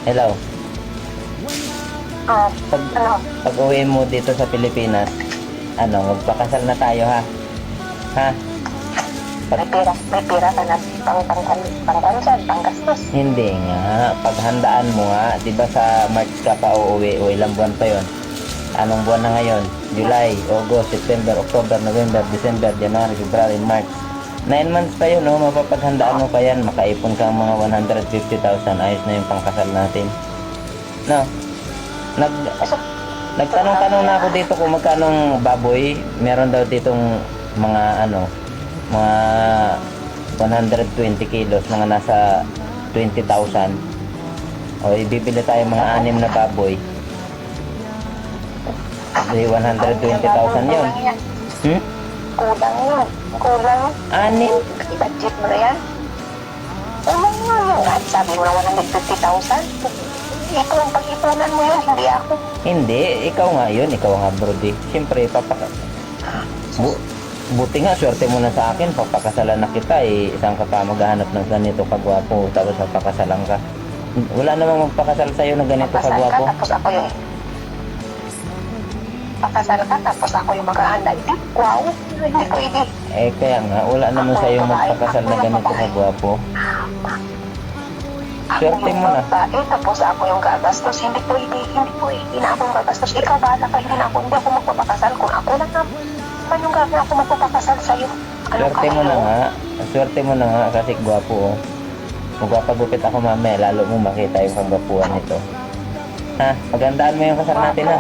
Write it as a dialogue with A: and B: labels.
A: Hello.
B: Oh,
A: Pag,
B: ano?
A: pag uwi mo dito sa Pilipinas, magpakasal na tayo ha. Ha?
B: May pira ka na pang gastos.
A: Hindi nga. Paghandaan mo nga. Diba sa March ka pa uuwi o ilang buwan pa yon? Anong buwan na ngayon? July, August, September, October, November, December, January, February, March. 9 months pa yun, no? Mapapaghandaan mo pa yan. Makaipon ka mga 150,000. Ayos na yung pangkasal natin. No? Nagtanong-tanong na ako dito kung magkanong baboy. Meron daw ditong mga mga 120 kilos, mga nasa 20,000. O ibibili tayo mga 6 na baboy. Di 120,000 yun. Hmm?
B: Kulang yun. Kulang.
A: 6?
B: I-budget mo na yan. Kulang yun. At sabi mo na 150,000. Ikaw ang pag-ipunan mo yun, hindi ako.
A: Hindi, ikaw nga yun. Ikaw nga, Brody. Siyempre, buti nga, swerte mo na sa akin. Papakasalan na kita eh. Isang ka pa maghahanap ng ganito kagwapo. Tapos papakasalan ka. Wala namang magpakasal sa'yo na ganito
B: Pakasal
A: kagwapo.
B: ka, tapos ako yung... Pakasal ka, tapos ako yung maghahanda. Hindi, wow. Hindi ko hindi.
A: Eh, kaya nga, wala naman sa'yo magpakasal na ganito kagwapo. Swerte mo na.
B: Babae, tapos ako yung gagastos. Hindi pwede na ako gagastos. Ikaw bahala ka, hindi ako magpapakasal. Kung ako lang naman yung gagawin ako magpapakasal sa'yo.
A: Swerte mo na nga. Swerte mo na nga kasi gwapo oh. Magpapagupit ako mamaya, lalo mo makita yung kagwapuan nito. Ha? Pagandaan mo yung kasal natin ha.